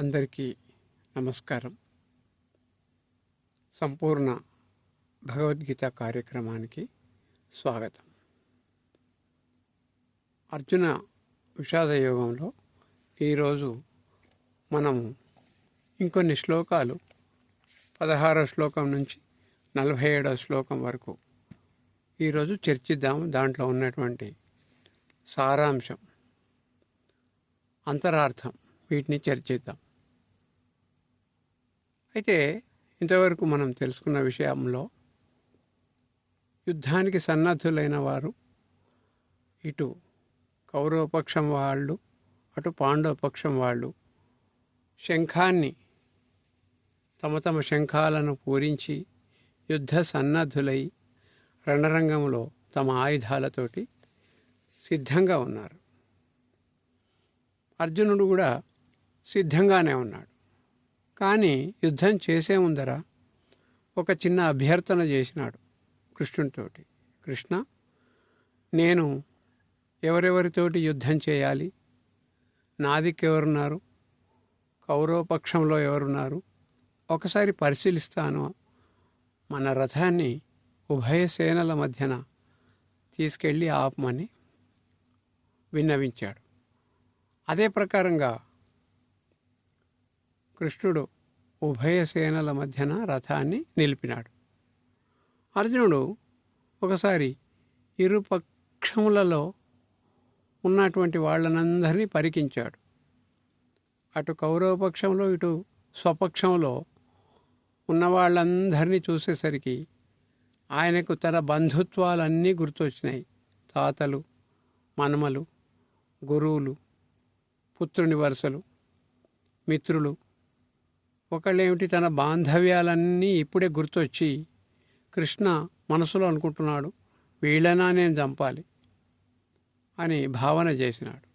అందరికీ నమస్కారం. సంపూర్ణ భగవద్గీత కార్యక్రమానికి స్వాగతం. అర్జున విషాద యోగంలో ఈరోజు మనము ఇంకొన్ని శ్లోకాలు 16వ శ్లోకం నుంచి 47వ శ్లోకం వరకు ఈరోజు చర్చిద్దాము. దాంట్లో ఉన్నటువంటి సారాంశం, అంతరార్థం వీటిని చర్చిద్దాం. అయితే ఇంతవరకు మనం తెలుసుకున్న విషయంలో యుద్ధానికి సన్నద్ధులైన వారు ఇటు కౌరవపక్షం వాళ్ళు, అటు పాండవపక్షం వాళ్ళు శంఖాన్ని తమ తమ శంఖాలను పూరించి యుద్ధ సన్నద్ధులై రణరంగంలో తమ ఆయుధాలతోటి సిద్ధంగా ఉన్నారు. అర్జునుడు కూడా సిద్ధంగానే ఉన్నాడు. కానీ యుద్ధం చేసే ముందర ఒక చిన్న అభ్యర్థన చేసినాడు కృష్ణునితోటి. కృష్ణ, నేను ఎవరెవరితోటి యుద్ధం చేయాలి? నాదికెవరున్నారు? కౌరవపక్షంలో ఎవరున్నారు? ఒకసారి పరిశీలిస్తాను. మన రథాన్ని ఉభయ సేనల మధ్యన తీసుకెళ్ళి ఆపమని విన్నవించాడు. అదే ప్రకారంగా కృష్ణుడు ఉభయ సేనల మధ్యన రథాన్ని నిలిపినాడు. అర్జునుడు ఒకసారి ఇరు పక్షములలో ఉన్నటువంటి వాళ్ళనందరినీ పరికించాడు. అటు కౌరవ పక్షంలో, ఇటు స్వపక్షంలో ఉన్న వాళ్ళందరినీ చూసేసరికి ఆయనకు తన బంధుత్వాలన్నీ గుర్తొచ్చినాయి. తాతలు, మనమలు, గురువులు, పుత్రుని వరుసలు, మిత్రులు, ఒకళ్ళేమిటి తన బాంధవ్యాలన్నీ ఇప్పుడే గుర్తొచ్చి కృష్ణ మనసులో అనుకుంటున్నాడు, వీళ్ళనా నేను చంపాలి అని భావన చేసినాడు.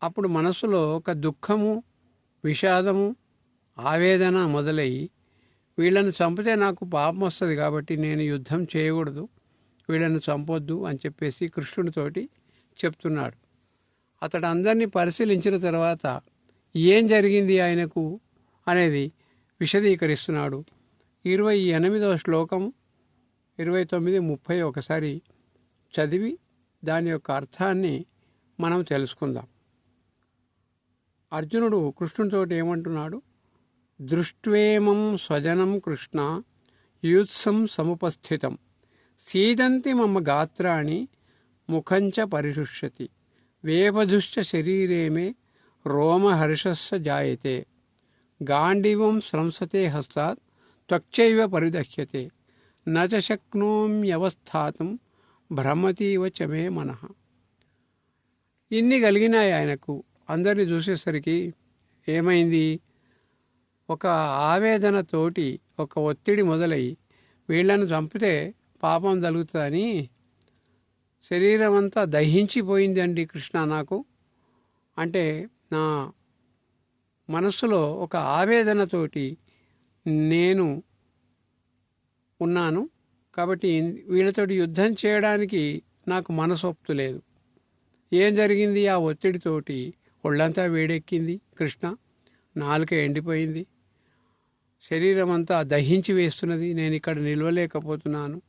అప్పుడు మనసులో ఒక దుఃఖము, విషాదము, ఆవేదన మొదలయ్యి వీళ్ళను చంపితే నాకు పాపం వస్తుంది కాబట్టి నేను యుద్ధం చేయకూడదు, వీళ్ళను చంపొద్దు అని చెప్పేసి కృష్ణుడితోటి చెప్తున్నాడు. అతడు అందరినీ పరిశీలించిన తర్వాత ఏం జరిగింది ఆయనకు అనేది విశదీకరిస్తున్నాడు. 28వ శ్లోకం, 29, 30 ఒకసారి చదివి దాని యొక్క అర్థాన్ని మనం తెలుసుకుందాం. అర్జునుడు కృష్ణునితోటి ఏమంటున్నాడు? దృష్ట్వేమం స్వజనం కృష్ణ యూత్సం సముపస్థితం సీదంతి మమ గాత్రాణి ముఖంచ పరిశుష్యతి వేపధుశ్చ శరీరేమే రోమహర్షస్స జాయతే గాండివం స్రంసతే హస్తాత్ త్వక్చైవ పరిదహ్యతే నచ శక్నోమ్యవస్థాతుం భ్రమతీవ చ మే మనః. ఇన్ని కలిగినాయి ఆయనకు. అందరిని చూసేసరికి ఏమైంది? ఒక ఆవేదనతోటి, ఒక ఒత్తిడి మొదలై వీళ్లను చంపితే పాపం తగులుతుందని శరీరం అంతా దహించిపోయిందండి కృష్ణ నాకు. అంటే నా మనస్సులో ఒక ఆవేదనతోటి నేను ఉన్నాను కాబట్టి వీళ్ళతోటి యుద్ధం చేయడానికి నాకు మనసు ఒప్పులేదు. ఏం జరిగింది? ఆ ఒత్తిడితోటి ఒళ్ళంతా వేడెక్కింది కృష్ణ, నాలుక ఎండిపోయింది, శరీరం అంతా దహించి వేస్తున్నది, నేను ఇక్కడ నిలవలేకపోతున్నాను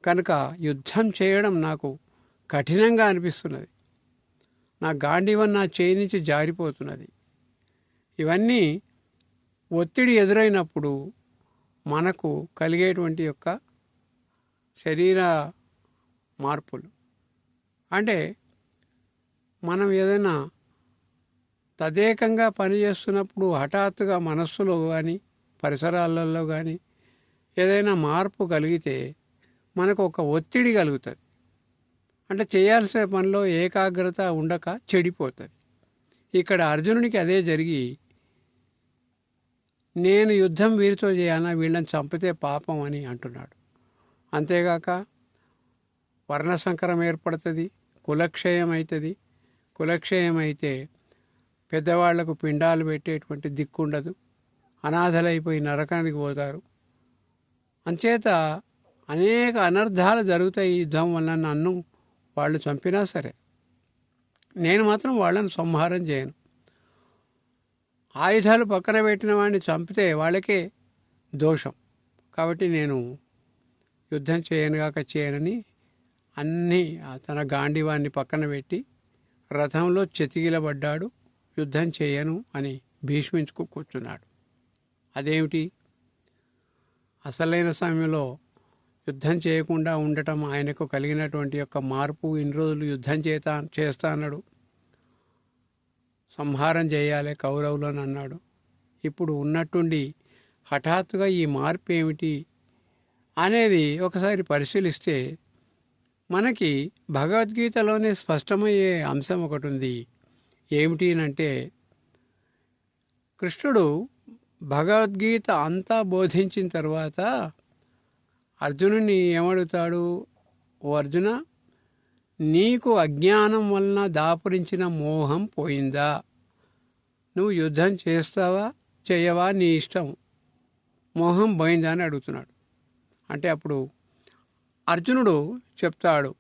కనుక యుద్ధం చేయడం నాకు కఠినంగా అనిపిస్తున్నది, నా గాంధీవన్ నా చేయి నుంచి జారిపోతున్నది. ఇవన్నీ ఒత్తిడి ఎదురైనప్పుడు మనకు కలిగేటువంటి యొక్క శరీర మార్పులు. అంటే మనం ఏదైనా తదేకంగా పనిచేస్తున్నప్పుడు హఠాత్తుగా మనస్సులో కానీ పరిసరాలలో కానీ ఏదైనా మార్పు కలిగితే మనకు ఒక ఒత్తిడి కలుగుతుంది. అంటే చేయాల్సిన పనిలో ఏకాగ్రత ఉండక చెడిపోతుంది. ఇక్కడ అర్జునునికి అదే జరిగి నేను యుద్ధం వీరితో చేయాలా, వీళ్ళని చంపితే పాపం అని అంటున్నాడు. అంతేగాక వర్ణసంకరం ఏర్పడుతుంది, కులక్షయం అవుతుంది. కులక్షయం అయితే పెద్దవాళ్లకు పిండాలు పెట్టేటువంటి దిక్కుండదు, అనాథలైపోయి నరకానికి పోతారు. అంచేత అనేక అనర్థాలు జరుగుతాయి ఈ యుద్ధం వల్ల. నన్ను వాళ్ళు చంపినా సరే నేను మాత్రం వాళ్ళని సంహారం చేయను. ఆయుధాలు పక్కన పెట్టిన వాడిని చంపితే వాళ్ళకే దోషం. కాబట్టి నేను యుద్ధం చేయనని అన్నీ తన గాంధీవాన్ని పక్కన పెట్టి రథంలో చెతికిలబడ్డాడు. యుద్ధం చేయను అని భీష్మించుకు కూర్చున్నాడు. అదేమిటి? అసలైన సమయంలో యుద్ధం చేయకుండా ఉండటం ఆయనకు కలిగినటువంటి యొక్క మార్పు. ఇన్ని రోజులు యుద్ధం చేస్తా అన్నాడు, సంహారం చేయాలి కౌరవులను అన్నాడు. ఇప్పుడు ఉన్నట్టుండి హఠాత్తుగా ఈ మార్పు ఏమిటి అనేది ఒకసారి పరిశీలిస్తే మనకి భగవద్గీతలోనే స్పష్టమయ్యే అంశం ఒకటి ఉంది. ఏమిటి అంటే, కృష్ణుడు భగవద్గీత అంతా బోధించిన తర్వాత అర్జునుని ఏమడుగుతాడు? ఓ అర్జున, నీకు అజ్ఞానం వలన దాపురించిన మోహం పోయిందా? నువ్వు యుద్ధం చేస్తావా చేయవా నీ ఇష్టం, మోహం పోయిందా అని అడుగుతున్నాడు. అంటే అప్పుడు అర్జునుడు చెప్తాడు,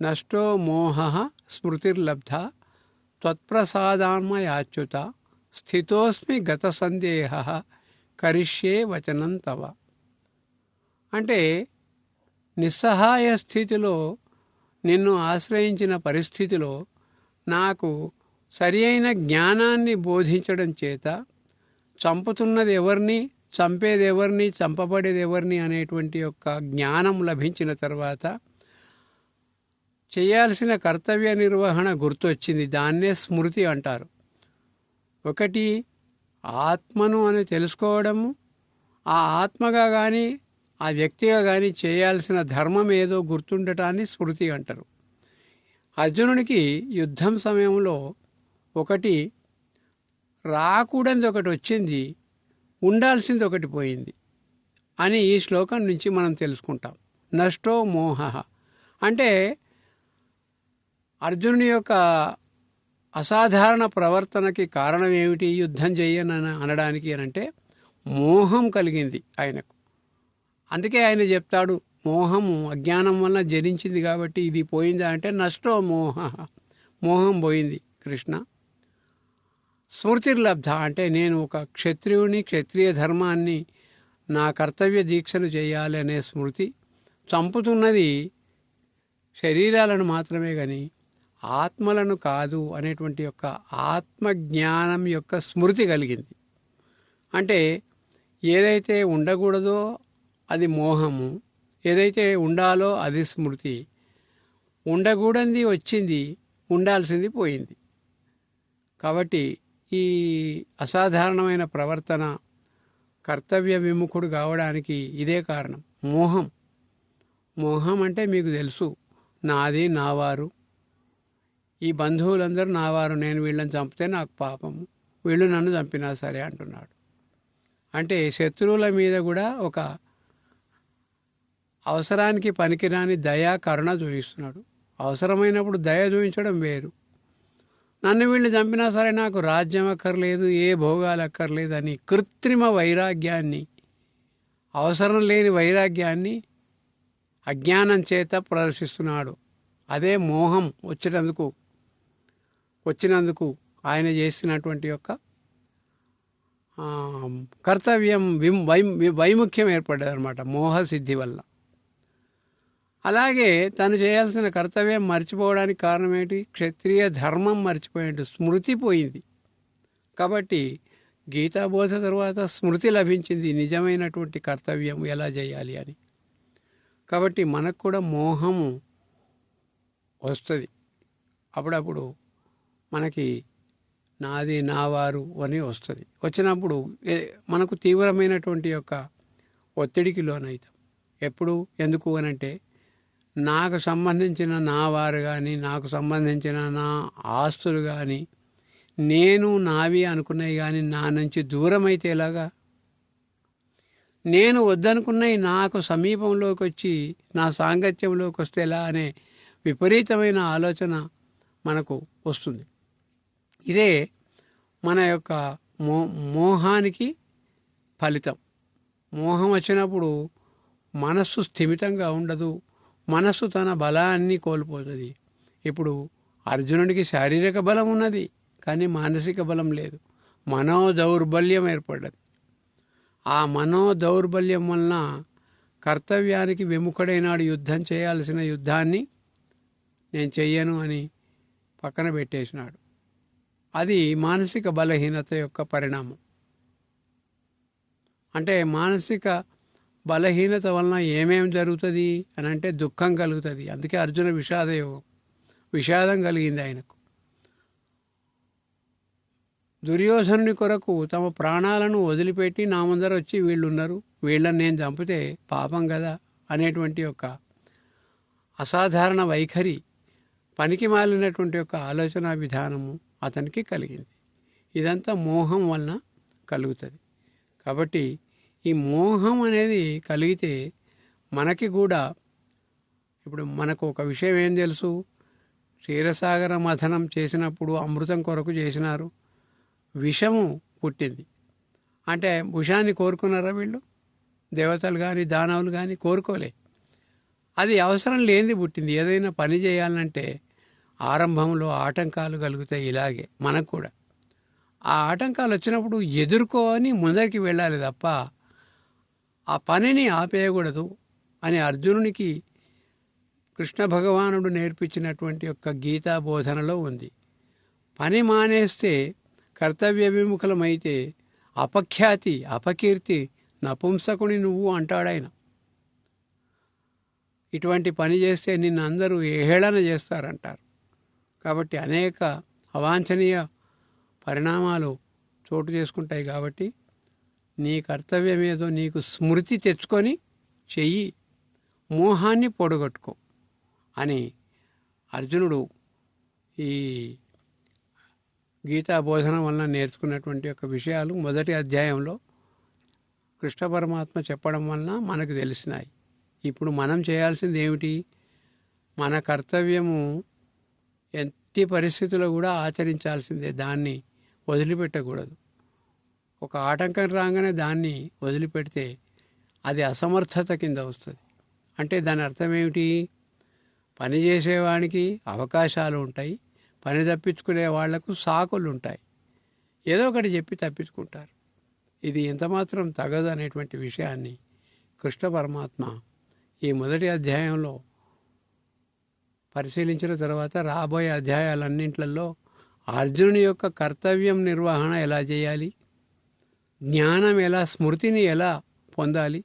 నష్టో మోహ స్మృతిర్లబ్ధ త్వత్ప్రసాదాన్మయాచ్యుత స్థితోస్మి గత సందేహ కరిష్యే వచనం తవ. అంటే నిస్సహాయ స్థితిలో నిన్ను ఆశ్రయించిన పరిస్థితిలో నాకు సరి అయిన జ్ఞానాన్ని బోధించడం చేత చంపుతున్నది ఎవరిని, చంపేది ఎవరిని, చంపబడేది ఎవరిని అనేటువంటి యొక్క జ్ఞానం లభించిన తర్వాత చేయాల్సిన కర్తవ్య నిర్వహణ గుర్తొచ్చింది. దాన్నే స్మృతి అంటారు. ఒకటి ఆత్మను అని తెలుసుకోవడము, ఆ ఆత్మగా కానీ ఆ వ్యక్తిగా కానీ చేయాల్సిన ధర్మం ఏదో గుర్తుండటాన్ని స్మృతి అంటారు. అర్జునునికి యుద్ధం సమయంలో ఒకటి రాకూడనిది ఒకటి వచ్చింది, ఉండాల్సింది ఒకటి పోయింది అని ఈ శ్లోకం నుంచి మనం తెలుసుకుంటాం. నష్టో మోహ అంటే అర్జునుని యొక్క అసాధారణ ప్రవర్తనకి కారణం ఏమిటి? యుద్ధం చెయ్యనని అనడానికి అంటే మోహం కలిగింది ఆయనకు. అందుకే ఆయన చెప్తాడు, మోహము అజ్ఞానం వల్ల జరించింది కాబట్టి ఇది పోయిందా అంటే నష్టో మోహ, మోహం పోయింది కృష్ణ. స్మృతిర్లబ్ధ అంటే నేను ఒక క్షత్రియుని, క్షత్రియ ధర్మాన్ని, నా కర్తవ్య దీక్షను చేయాలి అనే స్మృతి. చంపుతున్నది శరీరాలను మాత్రమే కానీ ఆత్మలను కాదు అనేటువంటి యొక్క ఆత్మజ్ఞానం యొక్క స్మృతి కలిగింది. అంటే ఏదైతే ఉండకూడదో అది మోహము, ఏదైతే ఉండాలో అది స్మృతి. ఉండకూడనిది వచ్చింది, ఉండాల్సింది పోయింది. కాబట్టి ఈ అసాధారణమైన ప్రవర్తన, కర్తవ్య విముఖుడు కావడానికి ఇదే కారణం, మోహం. మోహం అంటే మీకు తెలుసు, నాది నావారు, ఈ బంధువులందరూ నావారు, నేను వీళ్ళని చంపితే నాకు పాపము, వీళ్ళు నన్ను చంపినా సరే అంటున్నాడు. అంటే శత్రువుల మీద కూడా ఒక అవసరానికి పనికిరాని దయా కరుణ చూపిస్తున్నాడు. అవసరమైనప్పుడు దయ చూపించడం వేరు. నన్ను వీళ్ళు చంపినా సరే నాకు రాజ్యం అక్కర్లేదు, ఏ భోగాలు అక్కర్లేదు అని కృత్రిమ వైరాగ్యాన్ని, అవసరం లేని వైరాగ్యాన్ని అజ్ఞానం చేత ప్రదర్శిస్తున్నాడు. అదే మోహం వచ్చినందుకు ఆయన చేసినటువంటి యొక్క కర్తవ్యం వైముఖ్యం ఏర్పడ్డది అనమాట మోహసిద్ధి వల్ల. అలాగే తను చేయాల్సిన కర్తవ్యం మర్చిపోవడానికి కారణం ఏంటి? క్షత్రియ ధర్మం మర్చిపోయాడు, స్మృతి పోయింది. కాబట్టి గీతాబోధ తర్వాత స్మృతి లభించింది, నిజమైనటువంటి కర్తవ్యం ఎలా చేయాలి అని. కాబట్టి మనకు కూడా మోహము వస్తుంది. అప్పుడప్పుడు మనకి నాది నావారు అని వస్తుంది. వచ్చినప్పుడు మనకు తీవ్రమైనటువంటి యొక్క ఒత్తిడికి లోనవుతాం. ఎప్పుడు ఎందుకు అనంటే, నాకు సంబంధించిన నా వారు కానీ, నాకు సంబంధించిన నా ఆస్తులు కానీ, నేను నావి అనుకున్నవి కానీ నా నుంచి దూరం అయితే ఎలాగా? నేను వద్దనుకున్నవి నాకు సమీపంలోకి వచ్చి నా సాంగత్యంలోకి వస్తే ఎలా అనే విపరీతమైన ఆలోచన మనకు వస్తుంది. ఇదే మన యొక్క మోహానికి ఫలితం. మోహం వచ్చినప్పుడు మనస్సు స్థిమితంగా ఉండదు, మనస్సు తన బలాన్ని కోల్పోతుంది. ఇప్పుడు అర్జునుడికి శారీరక బలం ఉన్నది కానీ మానసిక బలం లేదు. మనోదౌర్బల్యం ఏర్పడ్డది. ఆ మనోదౌర్బల్యం వలన కర్తవ్యానికి విముఖుడైనాడు. యుద్ధం చేయాల్సిన యుద్ధాన్ని నేను చెయ్యను అని పక్కన పెట్టేసినాడు. అది మానసిక బలహీనత యొక్క పరిణామం. అంటే మానసిక బలహీనత వలన ఏమేం జరుగుతుంది అని అంటే దుఃఖం కలుగుతుంది. అందుకే అర్జున విషాదయోగం, విషాదం కలిగింది ఆయనకు. దుర్యోధనుని కొరకు తమ ప్రాణాలను వదిలిపెట్టి నా ముందర వచ్చి వీళ్ళున్నారు, వీళ్ళని నేను చంపితే పాపం కదా అనేటువంటి ఒక అసాధారణ వైఖరి, పనికి మాలినటువంటి యొక్క ఆలోచన విధానము అతనికి కలిగింది. ఇదంతా మోహం వలన కలుగుతుంది. కాబట్టి ఈ మోహం అనేది కలిగితే మనకి కూడా, ఇప్పుడు మనకు ఒక విషయం ఏం తెలుసు, క్షీరసాగర మథనం చేసినప్పుడు అమృతం కొరకు చేసినారు, విషము పుట్టింది. అంటే విషాన్ని కోరుకున్నారా వీళ్ళు? దేవతలు కానీ దానవులు కానీ కోరుకోలే. అది అవసరం లేనిది పుట్టింది. ఏదైనా పని చేయాలంటే ఆరంభంలో ఆటంకాలు కలుగుతాయి. ఇలాగే మనకు కూడా ఆ ఆటంకాలు వచ్చినప్పుడు ఎదుర్కోని ముందరికి వెళ్ళాలి తప్ప ఆ పనిని ఆపేయకూడదు అని అర్జునునికి కృష్ణ భగవానుడు నేర్పించినటువంటి యొక్క గీతా బోధనలో ఉంది. పని మానేస్తే, కర్తవ్య విముఖులమైతే అపఖ్యాతి, అపకీర్తి, నపుంసకుని నువ్వు అంటాడాయన. ఇటువంటి పని చేస్తే నిన్ను అందరూ ఏహేళన చేస్తారంటారు. కాబట్టి అనేక అవాంఛనీయ పరిణామాలు చోటు చేసుకుంటాయి. కాబట్టి నీ కర్తవ్యం ఏదో నీకు స్మృతి తెచ్చుకొని చెయ్యి, మోహాన్ని పొడగొట్టుకో అని అర్జునుడు ఈ గీతా బోధన వలన నేర్చుకున్నటువంటి యొక్క విషయాలు మొదటి అధ్యాయంలో కృష్ణ పరమాత్మ చెప్పడం వలన మనకు తెలిసినాయి. ఇప్పుడు మనం చేయాల్సింది ఏమిటి? మన కర్తవ్యము ఎట్టి పరిస్థితుల్లో కూడా ఆచరించాల్సిందే, దాన్ని వదిలిపెట్టకూడదు. ఒక ఆటంకం రాగానే దాన్ని వదిలిపెడితే అది అసమర్థత కింద వస్తుంది. అంటే దాని అర్థం ఏమిటి? పని చేసేవానికి అవకాశాలు ఉంటాయి, పని తప్పించుకునే వాళ్లకు సాకులు ఉంటాయి, ఏదో ఒకటి చెప్పి తప్పించుకుంటారు. ఇది ఎంతమాత్రం తగదు అనేటువంటి విషయాన్ని కృష్ణ పరమాత్మ ఈ మొదటి అధ్యాయంలో పరిశీలించిన తర్వాత రాబోయే అధ్యాయాలన్నింటిలో అర్జునుని యొక్క కర్తవ్యం నిర్వహణ ఎలా చేయాలి, జ్ఞానం ఎలా, స్మృతిని ఎలా పొందాలి,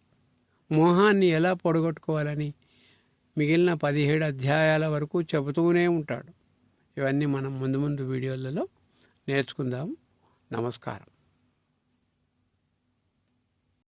మోహాన్ని ఎలా పొడగొట్టుకోవాలని మిగిలిన 17 అధ్యాయాల వరకు చెబుతూనే ఉంటాడు. ఇవన్నీ మనం ముందు ముందు వీడియోలలో నేర్చుకుందాం. నమస్కారం.